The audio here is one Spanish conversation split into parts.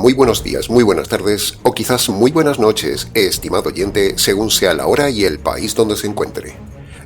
muy buenos días, muy buenas tardes o quizás muy buenas noches, estimado oyente, según sea la hora y el país donde se encuentre.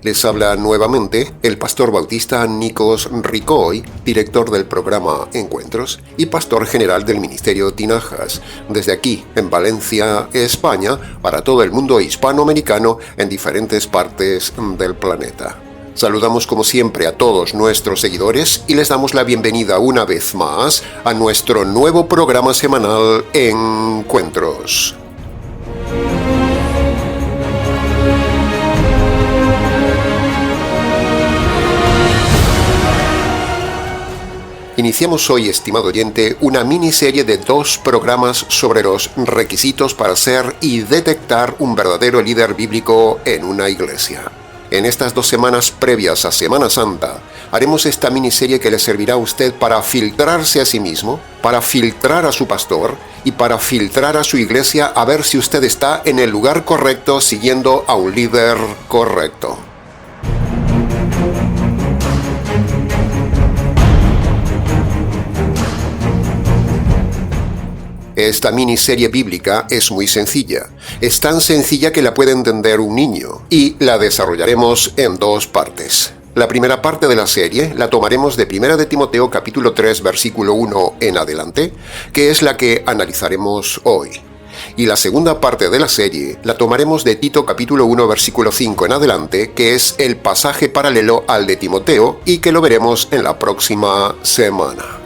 Les habla nuevamente el pastor bautista Nikos Ricoy, director del programa Encuentros y pastor general del ministerio Tinajas, desde aquí, en Valencia, España, para todo el mundo hispanoamericano en diferentes partes del planeta. Saludamos como siempre a todos nuestros seguidores y les damos la bienvenida una vez más a nuestro nuevo programa semanal Encuentros. Iniciamos hoy, estimado oyente, una miniserie de 2 programas sobre los requisitos para ser y detectar un verdadero líder bíblico en una iglesia. En estas 2 semanas previas a Semana Santa, haremos esta miniserie que le servirá a usted para filtrarse a sí mismo, para filtrar a su pastor y para filtrar a su iglesia a ver si usted está en el lugar correcto siguiendo a un líder correcto. Esta miniserie bíblica es muy sencilla. Es tan sencilla que la puede entender un niño y la desarrollaremos en 2 partes. La primera parte de la serie la tomaremos de 1 de Timoteo capítulo 3 versículo 1 en adelante, que es la que analizaremos hoy. Y la segunda parte de la serie la tomaremos de Tito capítulo 1 versículo 5 en adelante, que es el pasaje paralelo al de Timoteo y que lo veremos en la próxima semana.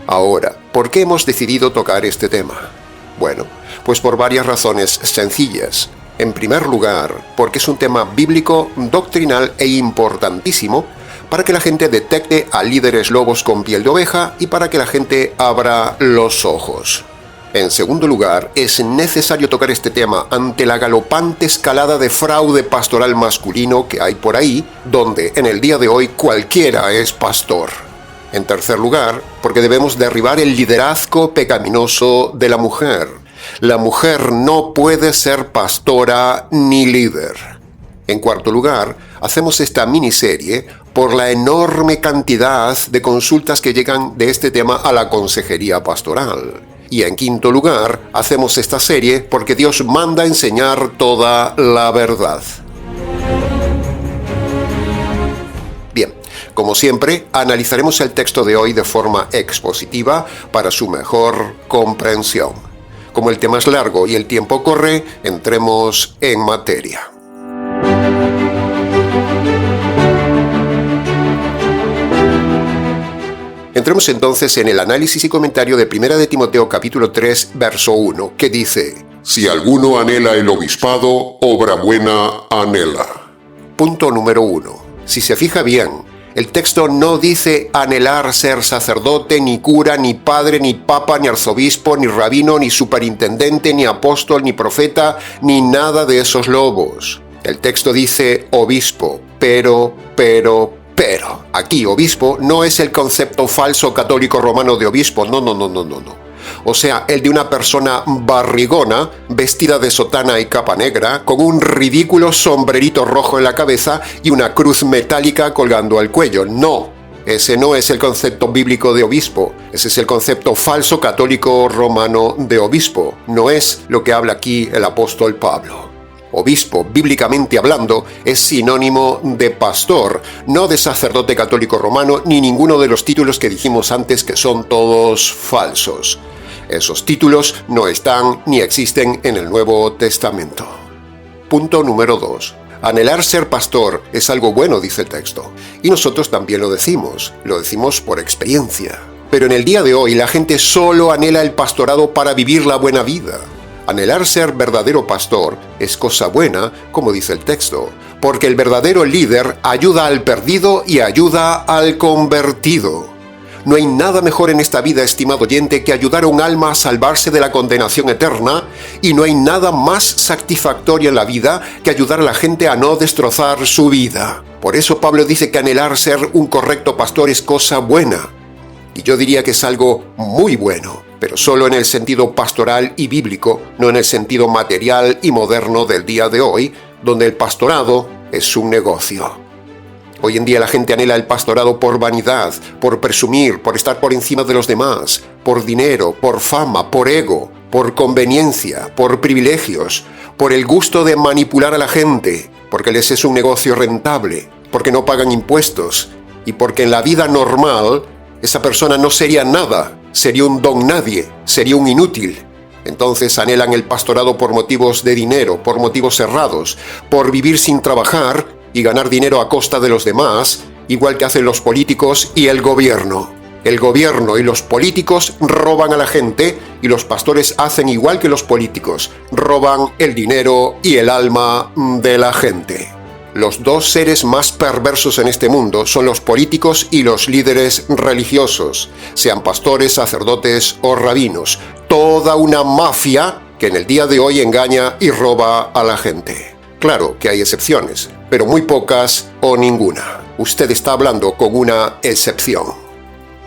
Ahora, ¿por qué hemos decidido tocar este tema? Bueno, pues por varias razones sencillas. En primer lugar, porque es un tema bíblico, doctrinal e importantísimo para que la gente detecte a líderes lobos con piel de oveja y para que la gente abra los ojos. En segundo lugar, es necesario tocar este tema ante la galopante escalada de fraude pastoral masculino que hay por ahí, donde en el día de hoy cualquiera es pastor. En tercer lugar, porque debemos derribar el liderazgo pecaminoso de la mujer. La mujer no puede ser pastora ni líder. En cuarto lugar, hacemos esta miniserie por la enorme cantidad de consultas que llegan de este tema a la consejería pastoral. Y en quinto lugar, hacemos esta serie porque Dios manda enseñar toda la verdad. Bien, como siempre, analizaremos el texto de hoy de forma expositiva para su mejor comprensión. Como el tema es largo y el tiempo corre, entremos en materia. Entremos entonces en el análisis y comentario de 1 de Timoteo capítulo 3, verso 1, que dice: Si alguno anhela el obispado, obra buena anhela. Punto número 1. Si se fija bien, el texto no dice anhelar ser sacerdote, ni cura, ni padre, ni papa, ni arzobispo, ni rabino, ni superintendente, ni apóstol, ni profeta, ni nada de esos lobos. El texto dice obispo, pero. Aquí obispo no es el concepto falso católico romano de obispo, no. O sea, el de una persona barrigona, vestida de sotana y capa negra, con un ridículo sombrerito rojo en la cabeza y una cruz metálica colgando al cuello. No, ese no es el concepto bíblico de obispo. Ese es el concepto falso católico romano de obispo. No es lo que habla aquí el apóstol Pablo. Obispo, bíblicamente hablando, es sinónimo de pastor, no de sacerdote católico romano, ni ninguno de los títulos que dijimos antes que son todos falsos. Esos títulos no están ni existen en el Nuevo Testamento. Punto número 2. Anhelar ser pastor es algo bueno, dice el texto. Y nosotros también lo decimos por experiencia. Pero en el día de hoy la gente solo anhela el pastorado para vivir la buena vida. Anhelar ser verdadero pastor es cosa buena, como dice el texto, porque el verdadero líder ayuda al perdido y ayuda al convertido. No hay nada mejor en esta vida, estimado oyente, que ayudar a un alma a salvarse de la condenación eterna, y no hay nada más satisfactorio en la vida que ayudar a la gente a no destrozar su vida. Por eso Pablo dice que anhelar ser un correcto pastor es cosa buena. Y yo diría que es algo muy bueno, pero solo en el sentido pastoral y bíblico, no en el sentido material y moderno del día de hoy, donde el pastorado es un negocio. Hoy en día la gente anhela el pastorado por vanidad, por presumir, por estar por encima de los demás, por dinero, por fama, por ego, por conveniencia, por privilegios, por el gusto de manipular a la gente, porque les es un negocio rentable, porque no pagan impuestos y porque en la vida normal esa persona no sería nada, sería un don nadie, sería un inútil. Entonces anhelan el pastorado por motivos de dinero, por motivos cerrados, por vivir sin trabajar y ganar dinero a costa de los demás, igual que hacen los políticos y el gobierno. El gobierno y los políticos roban a la gente y los pastores hacen igual que los políticos, roban el dinero y el alma de la gente. Los dos seres más perversos en este mundo son los políticos y los líderes religiosos, sean pastores, sacerdotes o rabinos. Toda una mafia que en el día de hoy engaña y roba a la gente. Claro que hay excepciones, pero muy pocas o ninguna. Usted está hablando con una excepción.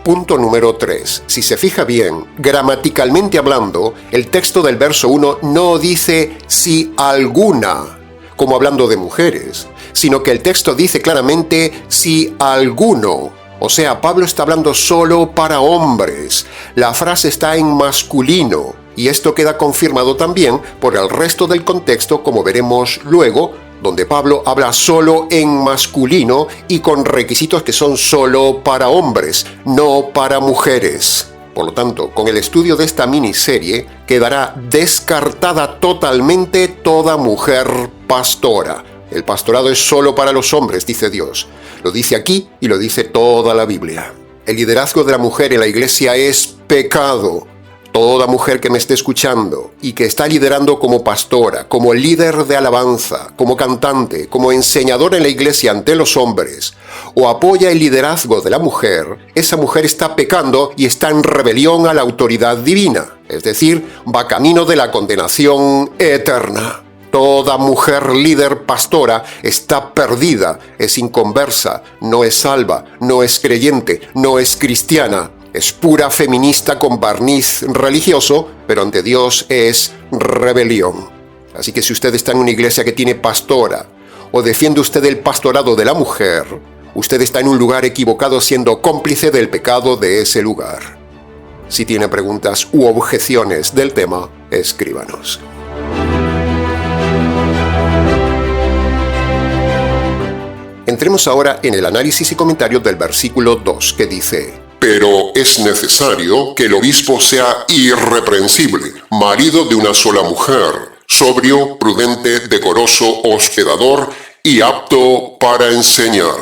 Punto número 3. Si se fija bien, gramaticalmente hablando, el texto del verso 1 no dice si alguna, como hablando de mujeres, sino que el texto dice claramente si alguno. O sea, Pablo está hablando solo para hombres. La frase está en masculino. Y esto queda confirmado también por el resto del contexto, como veremos luego, donde Pablo habla solo en masculino y con requisitos que son solo para hombres, no para mujeres. Por lo tanto, con el estudio de esta miniserie, quedará descartada totalmente toda mujer pastora. El pastorado es solo para los hombres, dice Dios. Lo dice aquí y lo dice toda la Biblia. El liderazgo de la mujer en la iglesia es pecado. Toda mujer que me esté escuchando y que está liderando como pastora, como líder de alabanza, como cantante, como enseñadora en la iglesia ante los hombres, o apoya el liderazgo de la mujer, esa mujer está pecando y está en rebelión a la autoridad divina, es decir, va camino de la condenación eterna. Toda mujer líder pastora está perdida, es inconversa, no es salva, no es creyente, no es cristiana. Es pura feminista con barniz religioso, pero ante Dios es rebelión. Así que si usted está en una iglesia que tiene pastora, o defiende usted el pastorado de la mujer, usted está en un lugar equivocado siendo cómplice del pecado de ese lugar. Si tiene preguntas u objeciones del tema, escríbanos. Entremos ahora en el análisis y comentario del versículo 2, que dice: Pero es necesario que el obispo sea irreprensible, marido de una sola mujer, sobrio, prudente, decoroso, hospedador y apto para enseñar.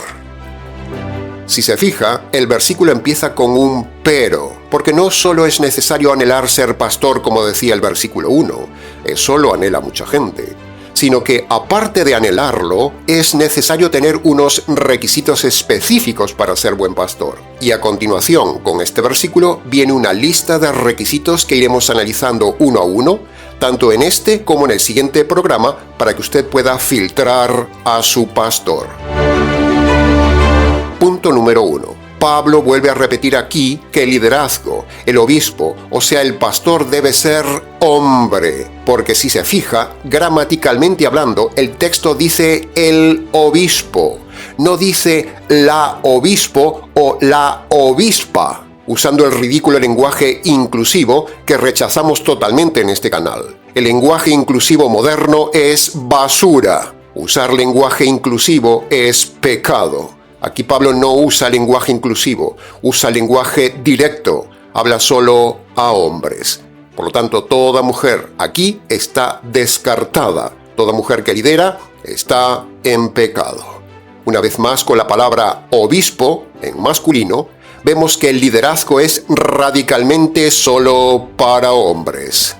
Si se fija, el versículo empieza con un pero, porque no solo es necesario anhelar ser pastor, como decía el versículo 1, eso lo anhela mucha gente, sino que aparte de anhelarlo, es necesario tener unos requisitos específicos para ser buen pastor. Y a continuación, con este versículo, viene una lista de requisitos que iremos analizando uno a uno, tanto en este como en el siguiente programa, para que usted pueda filtrar a su pastor. Punto número 1. Pablo vuelve a repetir aquí que el liderazgo, el obispo, o sea el pastor, debe ser hombre, porque si se fija, gramaticalmente hablando, el texto dice el obispo, no dice la obispo o la obispa, usando el ridículo lenguaje inclusivo que rechazamos totalmente en este canal. El lenguaje inclusivo moderno es basura. Usar lenguaje inclusivo es pecado. Aquí Pablo no usa lenguaje inclusivo, usa lenguaje directo, habla solo a hombres. Por lo tanto, toda mujer aquí está descartada. Toda mujer que lidera está en pecado. Una vez más, con la palabra obispo, en masculino, vemos que el liderazgo es radicalmente solo para hombres.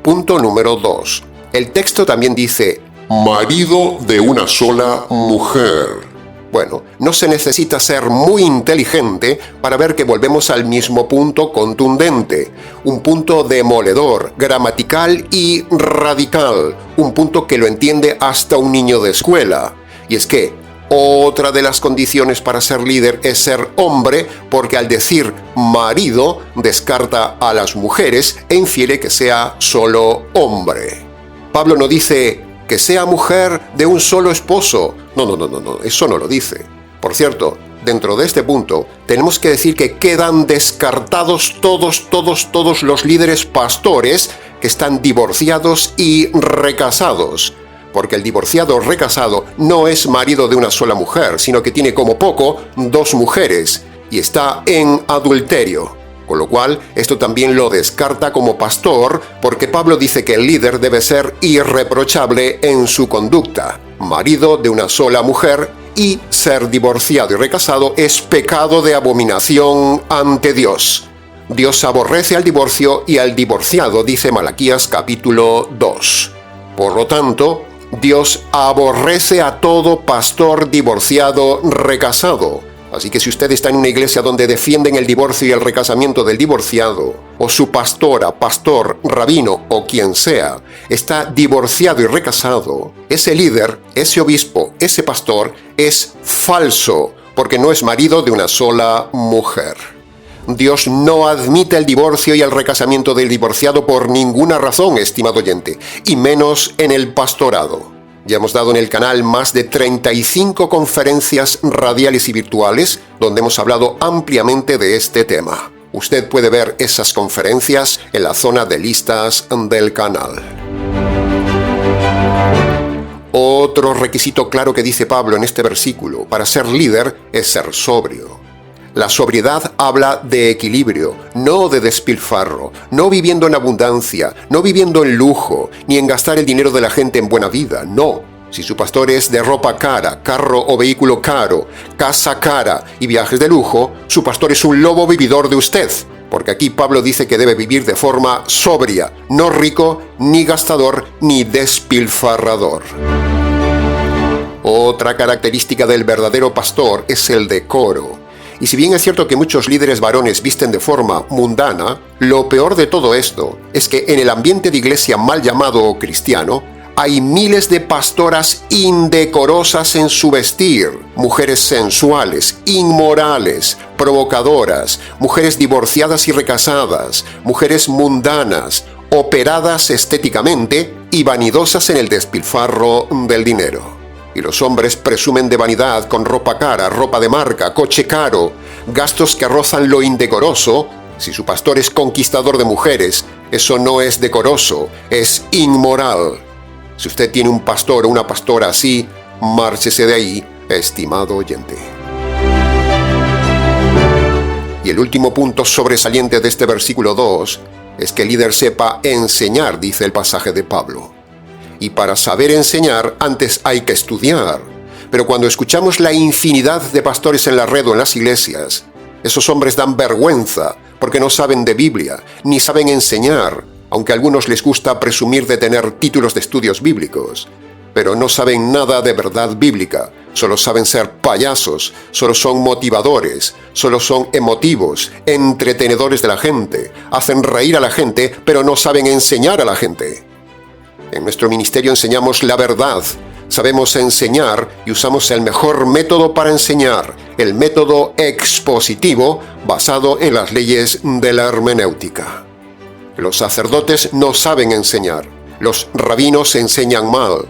Punto número 2. El texto también dice marido de una sola mujer. Bueno, no se necesita ser muy inteligente para ver que volvemos al mismo punto contundente, un punto demoledor, gramatical y radical, un punto que lo entiende hasta un niño de escuela. Y es que otra de las condiciones para ser líder es ser hombre, porque al decir marido descarta a las mujeres e infiere que sea solo hombre. Pablo no dice que sea mujer de un solo esposo. No, eso no lo dice. Por cierto, dentro de este punto, tenemos que decir que quedan descartados todos los líderes pastores que están divorciados y recasados, porque el divorciado recasado no es marido de una sola mujer, sino que tiene como poco 2 mujeres y está en adulterio. Con lo cual, esto también lo descarta como pastor, porque Pablo dice que el líder debe ser irreprochable en su conducta, marido de una sola mujer, y ser divorciado y recasado es pecado de abominación ante Dios. Dios aborrece al divorcio y al divorciado, dice Malaquías capítulo 2. Por lo tanto, Dios aborrece a todo pastor divorciado recasado. Así que si usted está en una iglesia donde defienden el divorcio y el recasamiento del divorciado, o su pastora, pastor, rabino o quien sea, está divorciado y recasado, ese líder, ese obispo, ese pastor es falso, porque no es marido de una sola mujer. Dios no admite el divorcio y el recasamiento del divorciado por ninguna razón, estimado oyente, y menos en el pastorado. Ya hemos dado en el canal más de 35 conferencias radiales y virtuales donde hemos hablado ampliamente de este tema. Usted puede ver esas conferencias en la zona de listas del canal. Otro requisito claro que dice Pablo en este versículo para ser líder es ser sobrio. La sobriedad habla de equilibrio, no de despilfarro, no viviendo en abundancia, no viviendo en lujo, ni en gastar el dinero de la gente en buena vida, no. Si su pastor es de ropa cara, carro o vehículo caro, casa cara y viajes de lujo, su pastor es un lobo vividor de usted, porque aquí Pablo dice que debe vivir de forma sobria, no rico, ni gastador, ni despilfarrador. Otra característica del verdadero pastor es el decoro. Y si bien es cierto que muchos líderes varones visten de forma mundana, lo peor de todo esto es que en el ambiente de iglesia mal llamado cristiano, hay miles de pastoras indecorosas en su vestir, mujeres sensuales, inmorales, provocadoras, mujeres divorciadas y recasadas, mujeres mundanas, operadas estéticamente y vanidosas en el despilfarro del dinero. Y los hombres presumen de vanidad con ropa cara, ropa de marca, coche caro, gastos que rozan lo indecoroso. Si su pastor es conquistador de mujeres, eso no es decoroso, es inmoral. Si usted tiene un pastor o una pastora así, márchese de ahí, estimado oyente. Y el último punto sobresaliente de este versículo 2 es que el líder sepa enseñar, dice el pasaje de Pablo. Y para saber enseñar, antes hay que estudiar. Pero cuando escuchamos la infinidad de pastores en la red o en las iglesias, esos hombres dan vergüenza porque no saben de Biblia, ni saben enseñar, aunque a algunos les gusta presumir de tener títulos de estudios bíblicos. Pero no saben nada de verdad bíblica, solo saben ser payasos, solo son motivadores, solo son emotivos, entretenedores de la gente, hacen reír a la gente, pero no saben enseñar a la gente. En nuestro ministerio enseñamos la verdad, sabemos enseñar y usamos el mejor método para enseñar, el método expositivo basado en las leyes de la hermenéutica. Los sacerdotes no saben enseñar, los rabinos enseñan mal,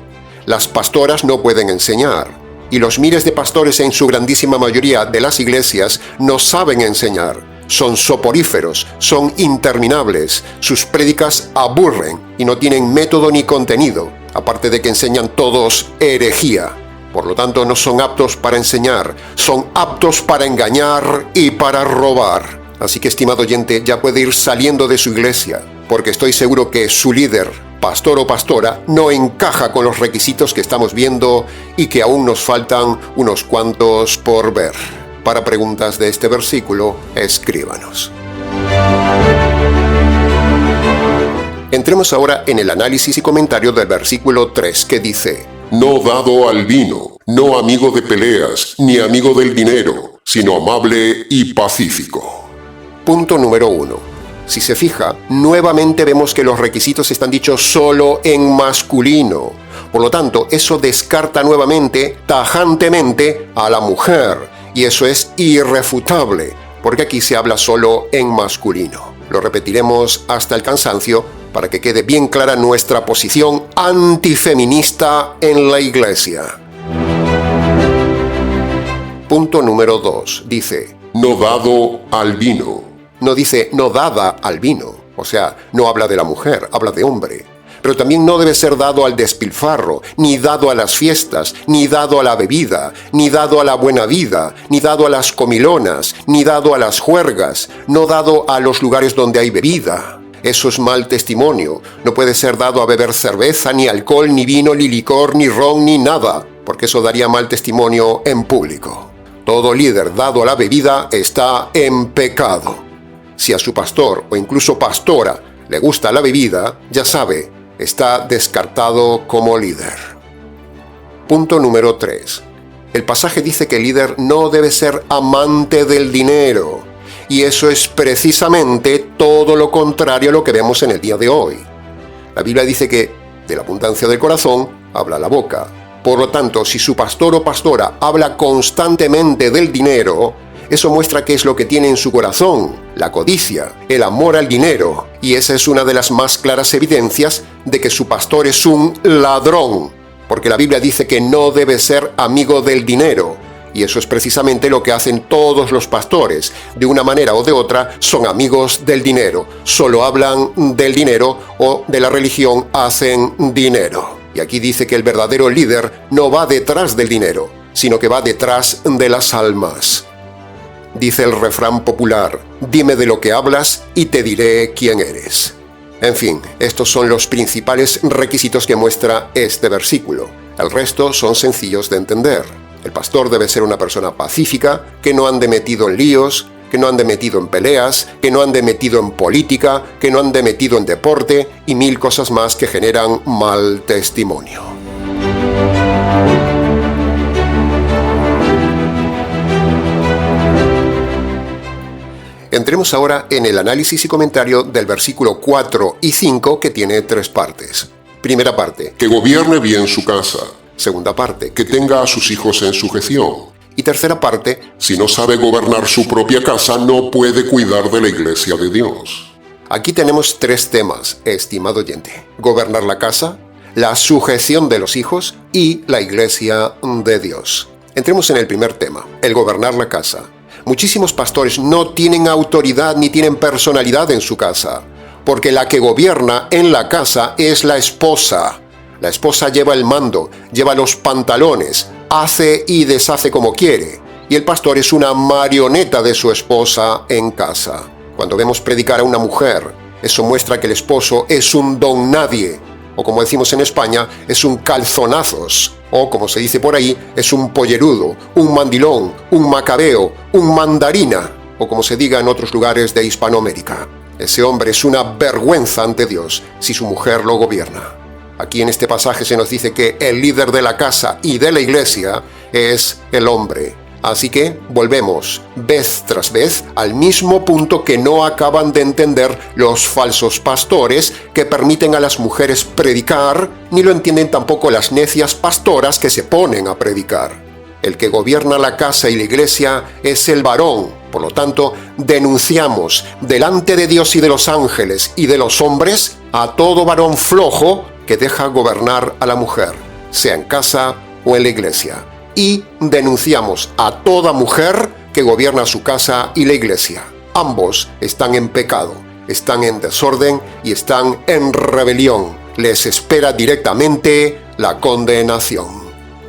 las pastoras no pueden enseñar, y los miles de pastores en su grandísima mayoría de las iglesias no saben enseñar. Son soporíferos, son interminables, sus prédicas aburren y no tienen método ni contenido, aparte de que enseñan todos herejía. Por lo tanto, no son aptos para enseñar, son aptos para engañar y para robar. Así que, estimado oyente, ya puede ir saliendo de su iglesia, porque estoy seguro que su líder, pastor o pastora, no encaja con los requisitos que estamos viendo y que aún nos faltan unos cuantos por ver. Para preguntas de este versículo, escríbanos. Entremos ahora en el análisis y comentario del versículo 3 que dice: No dado al vino, no amigo de peleas, ni amigo del dinero, sino amable y pacífico. Punto número 1. Si se fija, nuevamente vemos que los requisitos están dichos solo en masculino. Por lo tanto, eso descarta nuevamente, tajantemente, a la mujer. Y eso es irrefutable, porque aquí se habla solo en masculino. Lo repetiremos hasta el cansancio para que quede bien clara nuestra posición antifeminista en la iglesia. Punto número 2. Dice, no dado al vino. no dice no dada al vino, o sea, no habla de la mujer, habla de hombre. Pero también no debe ser dado al despilfarro, ni dado a las fiestas, ni dado a la bebida, ni dado a la buena vida, ni dado a las comilonas, ni dado a las juergas, no dado a los lugares donde hay bebida. Eso es mal testimonio. No puede ser dado a beber cerveza, ni alcohol, ni vino, ni licor, ni ron, ni nada, porque eso daría mal testimonio en público. Todo líder dado a la bebida está en pecado. Si a su pastor o incluso pastora le gusta la bebida, ya sabe, está descartado como líder. Punto número 3. El pasaje dice que el líder no debe ser amante del dinero. Y eso es precisamente todo lo contrario a lo que vemos en el día de hoy. La Biblia dice que de la abundancia del corazón habla la boca. Por lo tanto, si su pastor o pastora habla constantemente del dinero, eso muestra qué es lo que tiene en su corazón: la codicia, el amor al dinero. Y esa es una de las más claras evidencias de que su pastor es un ladrón, porque la Biblia dice que no debe ser amigo del dinero. Y eso es precisamente lo que hacen todos los pastores. De una manera o de otra son amigos del dinero. Solo hablan del dinero o de la religión, hacen dinero. Y aquí dice que el verdadero líder no va detrás del dinero, sino que va detrás de las almas. Dice el refrán popular, dime de lo que hablas y te diré quién eres. En fin, estos son los principales requisitos que muestra este versículo. El resto son sencillos de entender. El pastor debe ser una persona pacífica, que no ande metido en líos, que no ande metido en peleas, que no ande metido en política, que no ande metido en deporte y mil cosas más que generan mal testimonio. Entremos ahora en el análisis y comentario del versículo 4 y 5, que tiene 3 partes. Primera parte, que gobierne bien su casa. Segunda parte, Que tenga a sus hijos en sujeción. y tercera parte, Si no sabe gobernar su propia casa, no puede cuidar de la iglesia de Dios. aquí tenemos 3 temas, estimado oyente: gobernar la casa, la sujeción de los hijos y la iglesia de Dios. Entremos en el primer tema, el gobernar la casa. Muchísimos pastores no tienen autoridad ni tienen personalidad en su casa, porque la que gobierna en la casa es la esposa. La esposa lleva el mando, lleva los pantalones, hace y deshace como quiere, y el pastor es una marioneta de su esposa en casa. Cuando vemos predicar a una mujer, eso muestra que el esposo es un don nadie, o como decimos en España, es un calzonazos, o como se dice por ahí, es un pollerudo, un mandilón, un macabeo, un mandarina, o como se diga en otros lugares de Hispanoamérica. Ese hombre es una vergüenza ante Dios si su mujer lo gobierna. Aquí en este pasaje se nos dice que el líder de la casa y de la iglesia es el hombre. Así que volvemos vez tras vez al mismo punto que no acaban de entender los falsos pastores que permiten a las mujeres predicar, ni lo entienden tampoco las necias pastoras que se ponen a predicar. El que gobierna la casa y la iglesia es el varón. Por lo tanto, denunciamos delante de Dios y de los ángeles y de los hombres a todo varón flojo que deja gobernar a la mujer, sea en casa o en la iglesia. Y denunciamos a toda mujer que gobierna su casa y la iglesia. Ambos están en pecado, están en desorden y están en rebelión. Les espera directamente la condenación.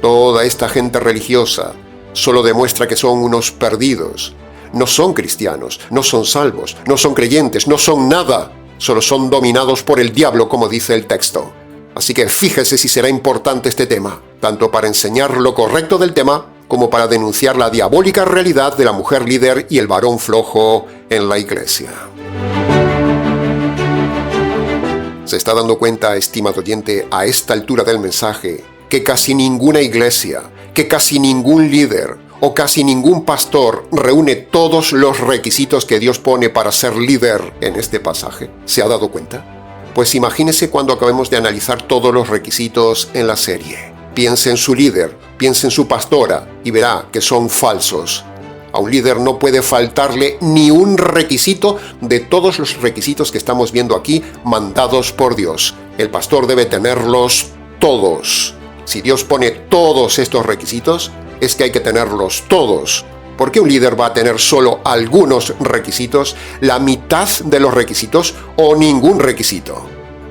Toda esta gente religiosa solo demuestra que son unos perdidos. No son cristianos, no son salvos, no son creyentes, no son nada. Solo son dominados por el diablo, como dice el texto. Así que fíjese si será importante este tema, tanto para enseñar lo correcto del tema, como para denunciar la diabólica realidad de la mujer líder y el varón flojo en la iglesia. ¿Se está dando cuenta, estimado oyente, a esta altura del mensaje, que casi ninguna iglesia, que casi ningún líder o casi ningún pastor reúne todos los requisitos que Dios pone para ser líder en este pasaje? ¿Se ha dado cuenta? Pues imagínese cuando acabemos de analizar todos los requisitos en la serie. Piense en su líder, piense en su pastora y verá que son falsos. A un líder no puede faltarle ni un requisito de todos los requisitos que estamos viendo aquí mandados por Dios. El pastor debe tenerlos todos. Si Dios pone todos estos requisitos, es que hay que tenerlos todos. ¿Por qué un líder va a tener solo algunos requisitos, la mitad de los requisitos o ningún requisito?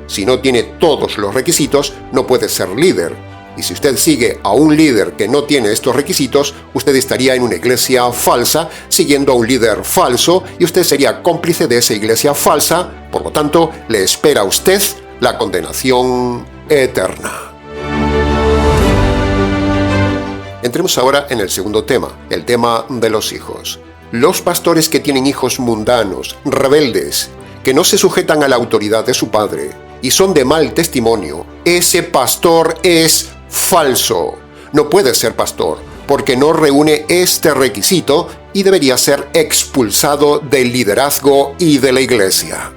Si no tiene todos los requisitos, no puede ser líder. Y si usted sigue a un líder que no tiene estos requisitos, usted estaría en una iglesia falsa, siguiendo a un líder falso, y usted sería cómplice de esa iglesia falsa. Por lo tanto, le espera a usted la condenación eterna. Entremos ahora en el segundo tema, el tema de los hijos. Los pastores que tienen hijos mundanos, rebeldes, que no se sujetan a la autoridad de su padre y son de mal testimonio, ese pastor es falso. No puede ser pastor porque no reúne este requisito y debería ser expulsado del liderazgo y de la iglesia.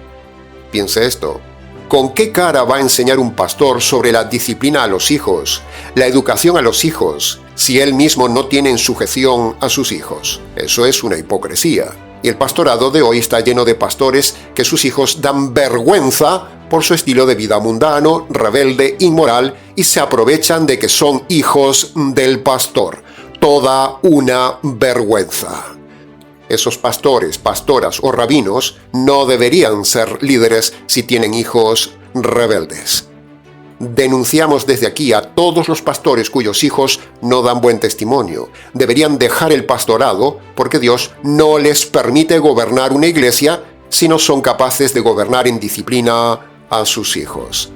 Piense esto. ¿Con qué cara va a enseñar un pastor sobre la disciplina a los hijos, la educación a los hijos, si él mismo no tiene en sujeción a sus hijos? Eso es una hipocresía. Y el pastorado de hoy está lleno de pastores que sus hijos dan vergüenza por su estilo de vida mundano, rebelde, inmoral, y se aprovechan de que son hijos del pastor. Toda una vergüenza. Esos pastores, pastoras o rabinos no deberían ser líderes si tienen hijos rebeldes. Denunciamos desde aquí a todos los pastores cuyos hijos no dan buen testimonio. Deberían dejar el pastorado porque Dios no les permite gobernar una iglesia si no son capaces de gobernar en disciplina a sus hijos.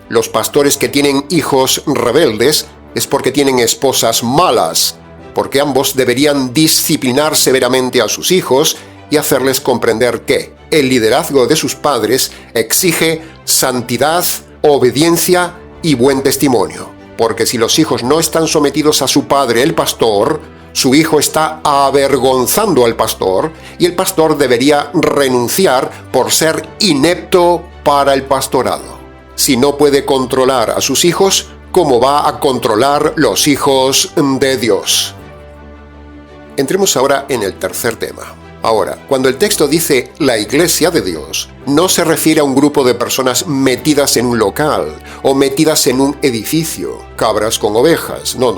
Los pastores que tienen hijos rebeldes es porque tienen esposas malas, porque ambos deberían disciplinar severamente a sus hijos y hacerles comprender que el liderazgo de sus padres exige santidad, obediencia y buen testimonio. Porque si los hijos no están sometidos a su padre, el pastor, su hijo está avergonzando al pastor y el pastor debería renunciar por ser inepto para el pastorado. Si no puede controlar a sus hijos, ¿cómo va a controlar los hijos de Dios? Entremos ahora en el tercer tema. Ahora, cuando el texto dice la iglesia de Dios, no se refiere a un grupo de personas metidas en un local o metidas en un edificio, cabras con ovejas. No.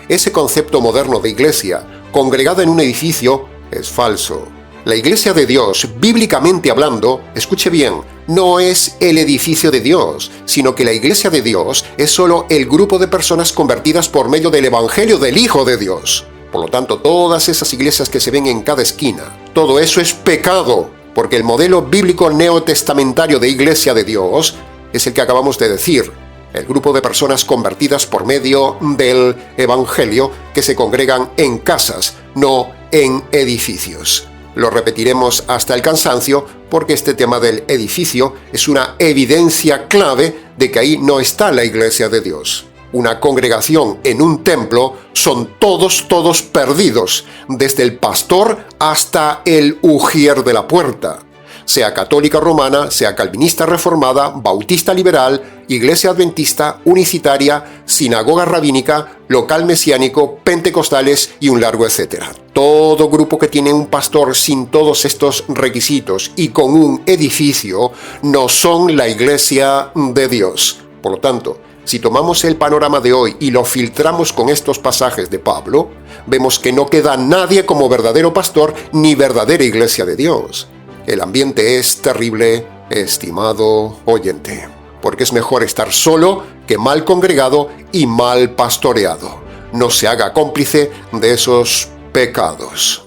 Ese concepto moderno de iglesia, congregada en un edificio, es falso. La iglesia de Dios, bíblicamente hablando, escuche bien, no es el edificio de Dios, sino que la iglesia de Dios es solo el grupo de personas convertidas por medio del evangelio del Hijo de Dios. Por lo tanto, todas esas iglesias que se ven en cada esquina, todo eso es pecado, porque el modelo bíblico neotestamentario de iglesia de Dios es el que acabamos de decir, el grupo de personas convertidas por medio del evangelio que se congregan en casas, no en edificios. Lo repetiremos hasta el cansancio porque este tema del edificio es una evidencia clave de que ahí no está la iglesia de Dios. Una congregación en un templo son todos perdidos, desde el pastor hasta el ujier de la puerta. Sea católica romana, sea calvinista reformada, bautista liberal, iglesia adventista, unicitaria, sinagoga rabínica, local mesiánico, pentecostales y un largo etcétera. Todo grupo que tiene un pastor sin todos estos requisitos y con un edificio no son la iglesia de Dios. Por lo tanto, si tomamos el panorama de hoy y lo filtramos con estos pasajes de Pablo, vemos que no queda nadie como verdadero pastor ni verdadera iglesia de Dios. El ambiente es terrible, estimado oyente, porque es mejor estar solo que mal congregado y mal pastoreado. No se haga cómplice de esos pecados.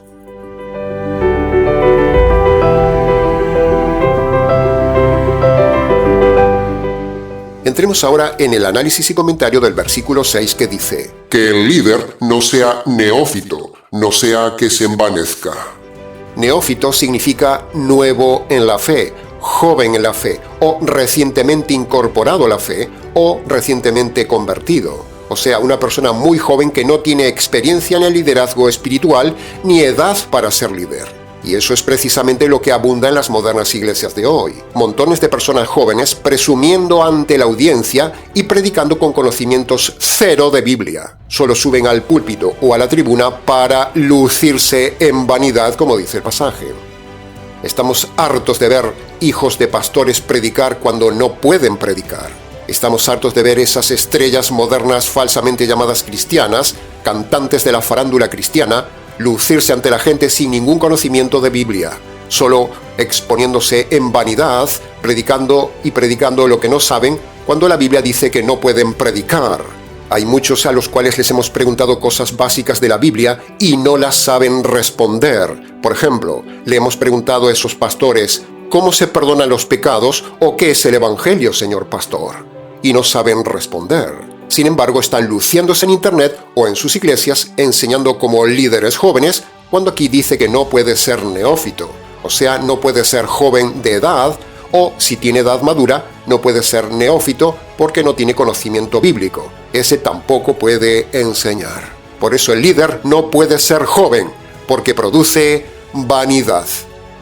Entremos ahora en el análisis y comentario del versículo 6 que dice: Que el líder no sea neófito, no sea que se envanezca. Neófito significa nuevo en la fe, joven en la fe, o recientemente incorporado a la fe, o recientemente convertido. O sea, una persona muy joven que no tiene experiencia en el liderazgo espiritual ni edad para ser líder. Y eso es precisamente lo que abunda en las modernas iglesias de hoy. Montones de personas jóvenes presumiendo ante la audiencia y predicando con conocimientos cero de Biblia. Solo suben al púlpito o a la tribuna para lucirse en vanidad, como dice el pasaje. Estamos hartos de ver hijos de pastores predicar cuando no pueden predicar. Estamos hartos de ver esas estrellas modernas falsamente llamadas cristianas cantantes de la farándula cristiana, lucirse ante la gente sin ningún conocimiento de Biblia, solo exponiéndose en vanidad, predicando lo que no saben, cuando la Biblia dice que no pueden predicar. Hay muchos a los cuales les hemos preguntado cosas básicas de la Biblia y no las saben responder. Por ejemplo, le hemos preguntado a esos pastores, ¿cómo se perdonan los pecados o qué es el Evangelio, señor pastor? Y no saben responder. Sin embargo, están luciéndose en Internet o en sus iglesias enseñando como líderes jóvenes, cuando aquí dice que no puede ser neófito, o sea, no puede ser joven de edad, o si tiene edad madura, no puede ser neófito porque no tiene conocimiento bíblico. Ese tampoco puede enseñar. Por eso el líder no puede ser joven, porque produce vanidad.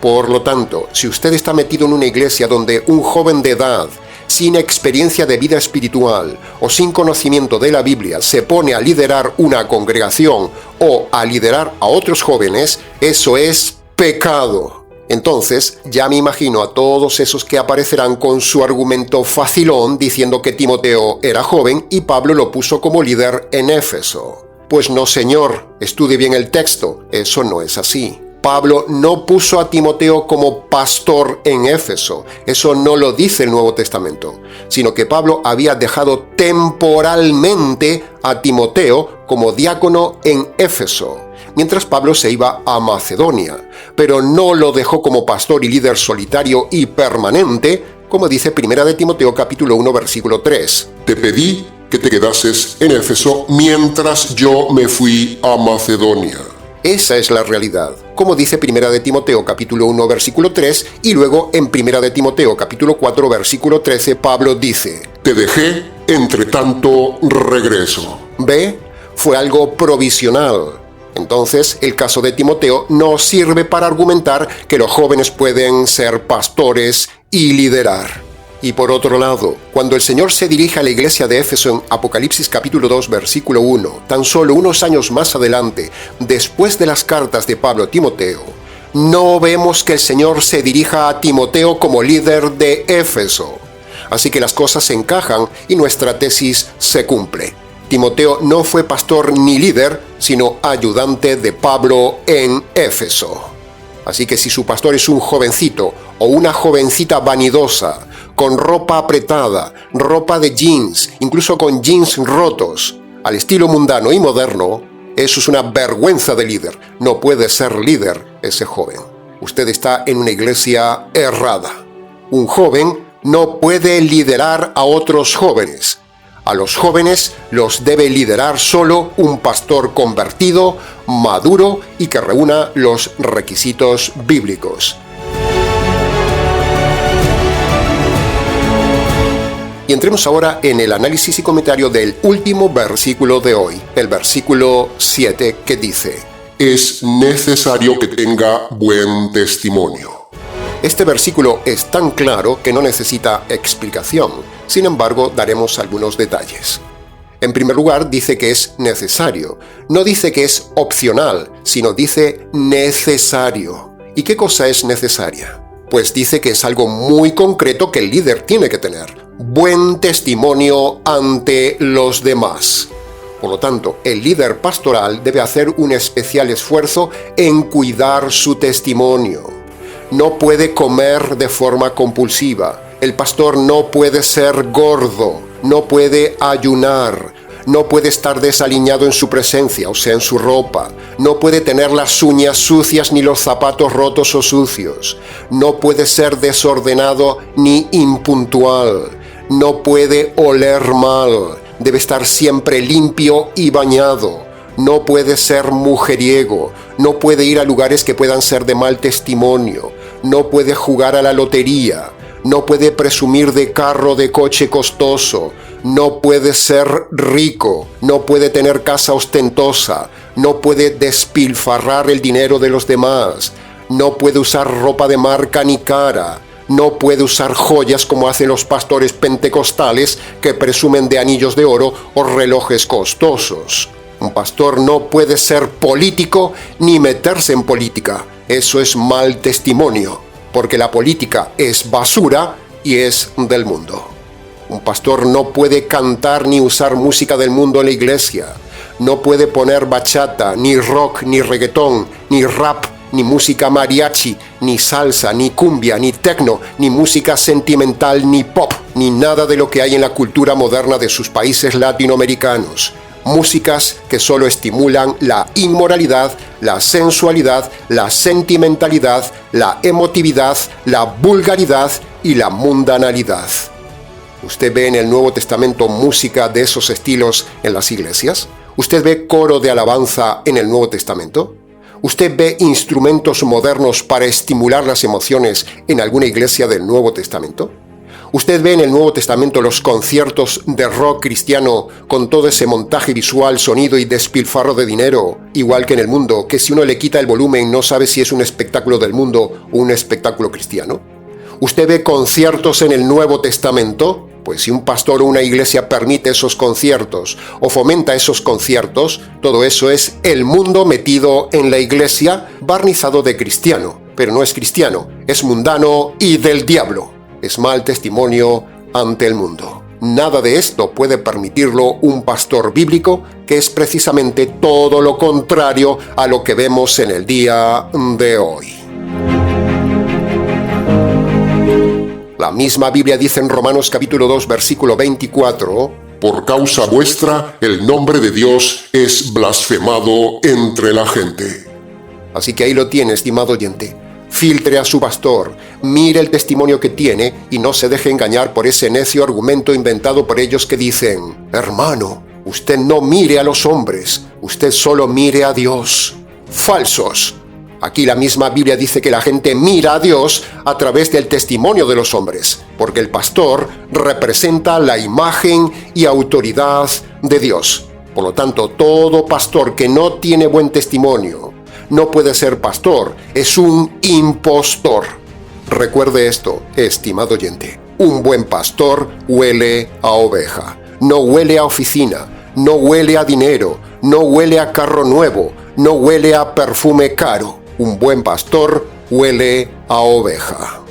Por lo tanto, si usted está metido en una iglesia donde un joven de edad, sin experiencia de vida espiritual o sin conocimiento de la Biblia, se pone a liderar una congregación o a liderar a otros jóvenes, eso es pecado. Entonces, ya me imagino a todos esos que aparecerán con su argumento facilón diciendo que Timoteo era joven y Pablo lo puso como líder en Éfeso. Pues no, señor, estudie bien el texto, eso no es así. Pablo no puso a Timoteo como pastor en Éfeso, eso no lo dice el Nuevo Testamento, sino que Pablo había dejado temporalmente a Timoteo como diácono en Éfeso, mientras Pablo se iba a Macedonia, pero no lo dejó como pastor y líder solitario y permanente, como dice 1 de Timoteo capítulo 1 versículo 3. Te pedí que te quedases en Éfeso mientras yo me fui a Macedonia. Esa es la realidad, como dice 1 de Timoteo capítulo 1 versículo 3, y luego en 1 de Timoteo capítulo 4 versículo 13 Pablo dice, te dejé, entre tanto regreso. ¿Ve? Fue algo provisional. Entonces, el caso de Timoteo no sirve para argumentar que los jóvenes pueden ser pastores y liderar. Y por otro lado, cuando el Señor se dirige a la iglesia de Éfeso en Apocalipsis capítulo 2 versículo 1, tan solo unos años más adelante, después de las cartas de Pablo a Timoteo, no vemos que el Señor se dirija a Timoteo como líder de Éfeso. Así que las cosas se encajan y nuestra tesis se cumple. Timoteo no fue pastor ni líder, sino ayudante de Pablo en Éfeso. Así que si su pastor es un jovencito o una jovencita vanidosa, con ropa apretada, ropa de jeans, incluso con jeans rotos, al estilo mundano y moderno, eso es una vergüenza de líder. No puede ser líder ese joven. Usted está en una iglesia errada. Un joven no puede liderar a otros jóvenes. A los jóvenes los debe liderar solo un pastor convertido, maduro y que reúna los requisitos bíblicos. Y entremos ahora en el análisis y comentario del último versículo de hoy, el versículo 7, que dice: es necesario que tenga buen testimonio. Este versículo es tan claro que no necesita explicación. Sin embargo, daremos algunos detalles. En primer lugar, dice que es necesario. No dice que es opcional, sino dice necesario. ¿Y qué cosa es necesaria? Pues dice que es algo muy concreto que el líder tiene que tener. Buen testimonio ante los demás. Por lo tanto, el líder pastoral debe hacer un especial esfuerzo en cuidar su testimonio. No puede comer de forma compulsiva. El pastor no puede ser gordo, no puede ayunar, no puede estar desaliñado en su presencia, o sea, en su ropa, no puede tener las uñas sucias ni los zapatos rotos o sucios, no puede ser desordenado ni impuntual, no puede oler mal, debe estar siempre limpio y bañado, no puede ser mujeriego, no puede ir a lugares que puedan ser de mal testimonio, no puede jugar a la lotería, no puede presumir de carro, de coche costoso, no puede ser rico, no puede tener casa ostentosa, no puede despilfarrar el dinero de los demás, no puede usar ropa de marca ni cara, no puede usar joyas como hacen los pastores pentecostales que presumen de anillos de oro o relojes costosos. Un pastor no puede ser político ni meterse en política. Eso es mal testimonio, porque la política es basura y es del mundo. Un pastor no puede cantar ni usar música del mundo en la iglesia. No puede poner bachata, ni rock, ni reggaetón, ni rap, ni música mariachi, ni salsa, ni cumbia, ni techno, ni música sentimental, ni pop, ni nada de lo que hay en la cultura moderna de sus países latinoamericanos. Músicas que solo estimulan la inmoralidad, la sensualidad, la sentimentalidad, la emotividad, la vulgaridad y la mundanalidad. ¿Usted ve en el Nuevo Testamento música de esos estilos en las iglesias? ¿Usted ve coro de alabanza en el Nuevo Testamento? ¿Usted ve instrumentos modernos para estimular las emociones en alguna iglesia del Nuevo Testamento? ¿Usted ve en el Nuevo Testamento los conciertos de rock cristiano con todo ese montaje visual, sonido y despilfarro de dinero, igual que en el mundo, que si uno le quita el volumen no sabe si es un espectáculo del mundo o un espectáculo cristiano? ¿Usted ve conciertos en el Nuevo Testamento? Pues si un pastor o una iglesia permite esos conciertos o fomenta esos conciertos, todo eso es el mundo metido en la iglesia, barnizado de cristiano, pero no es cristiano, es mundano y del diablo. Es mal testimonio ante el mundo. Nada de esto puede permitirlo un pastor bíblico, que es precisamente todo lo contrario a lo que vemos en el día de hoy. La misma Biblia dice en Romanos capítulo 2, versículo 24, por causa vuestra, el nombre de Dios es blasfemado entre la gente. Así que ahí lo tiene, estimado oyente. Filtre a su pastor, mire el testimonio que tiene y no se deje engañar por ese necio argumento inventado por ellos que dicen: hermano, usted no mire a los hombres, usted solo mire a Dios. Falsos. Aquí la misma Biblia dice que la gente mira a Dios a través del testimonio de los hombres, porque el pastor representa la imagen y autoridad de Dios. Por lo tanto, todo pastor que no tiene buen testimonio no puede ser pastor, es un impostor. Recuerde esto, estimado oyente. Un buen pastor huele a oveja, no huele a oficina, no huele a dinero, no huele a carro nuevo, no huele a perfume caro. Un buen pastor huele a oveja.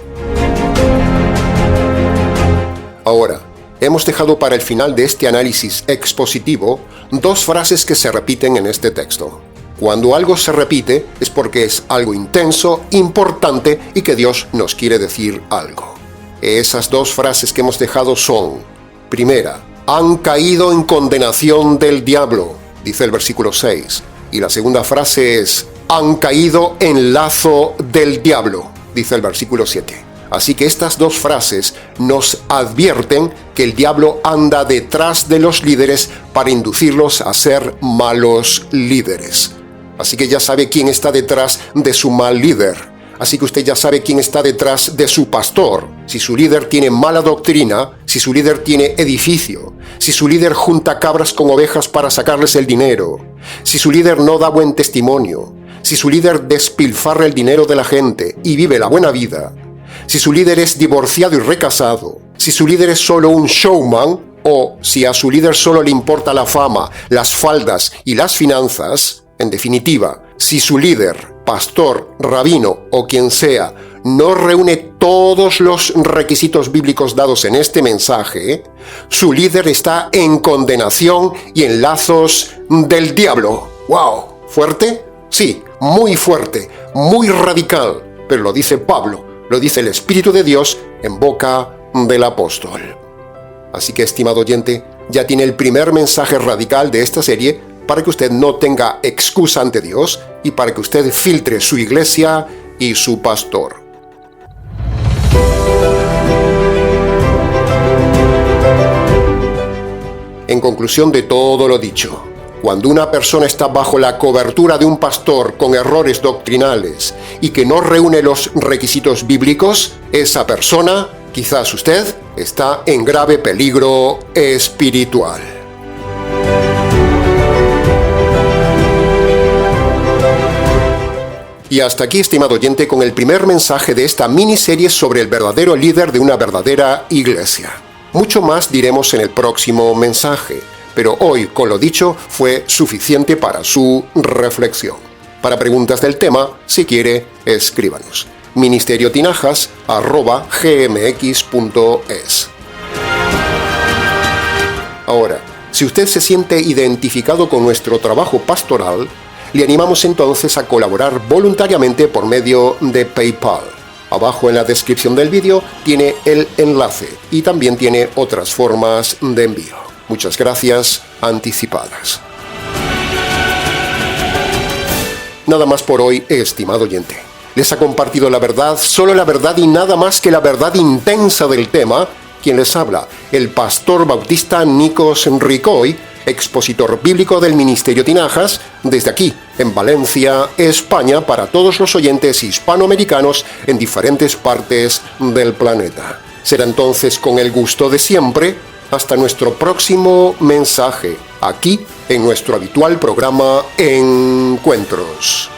Ahora, hemos dejado para el final de este análisis expositivo dos frases que se repiten en este texto. Cuando algo se repite es porque es algo intenso, importante y que Dios nos quiere decir algo. Esas dos frases que hemos dejado son: primera, han caído en condenación del diablo, dice el versículo 6. Y la segunda frase es: han caído en lazo del diablo, dice el versículo 7. Así que estas dos frases nos advierten que el diablo anda detrás de los líderes para inducirlos a ser malos líderes. Así que ya sabe quién está detrás de su mal líder. Así que usted ya sabe quién está detrás de su pastor. Si su líder tiene mala doctrina, si su líder tiene edificio, si su líder junta cabras con ovejas para sacarles el dinero, si su líder no da buen testimonio, si su líder despilfarra el dinero de la gente y vive la buena vida, si su líder es divorciado y recasado, si su líder es solo un showman, o si a su líder solo le importa la fama, las faldas y las finanzas, en definitiva, si su líder, pastor, rabino o quien sea, no reúne todos los requisitos bíblicos dados en este mensaje, su líder está en condenación y en lazos del diablo. ¡Wow! ¿Fuerte? Sí, muy fuerte, muy radical, pero lo dice Pablo, lo dice el Espíritu de Dios en boca del apóstol. Así que, estimado oyente, ya tiene el primer mensaje radical de esta serie para que usted no tenga excusa ante Dios y para que usted filtre su iglesia y su pastor. En conclusión de todo lo dicho, cuando una persona está bajo la cobertura de un pastor con errores doctrinales y que no reúne los requisitos bíblicos, esa persona, quizás usted, está en grave peligro espiritual. Y hasta aquí, estimado oyente, con el primer mensaje de esta miniserie sobre el verdadero líder de una verdadera iglesia. Mucho más diremos en el próximo mensaje, pero hoy, con lo dicho, fue suficiente para su reflexión. Para preguntas del tema, si quiere, escríbanos. ministerio.tinajas@gmx.es. Ahora, Si usted se siente identificado con nuestro trabajo pastoral, le animamos entonces a colaborar voluntariamente por medio de PayPal. Abajo en la descripción del vídeo tiene el enlace y también tiene otras formas de envío. Muchas gracias anticipadas. Nada más por hoy, estimado oyente. Les ha compartido la verdad, solo la verdad y nada más que la verdad intensa del tema. Quien les habla, el pastor bautista Nikos Ricoy, expositor bíblico del Ministerio Tinajas, desde aquí, en Valencia, España, para todos los oyentes hispanoamericanos en diferentes partes del planeta. Será entonces con el gusto de siempre, hasta nuestro próximo mensaje, aquí en nuestro habitual programa Encuentros.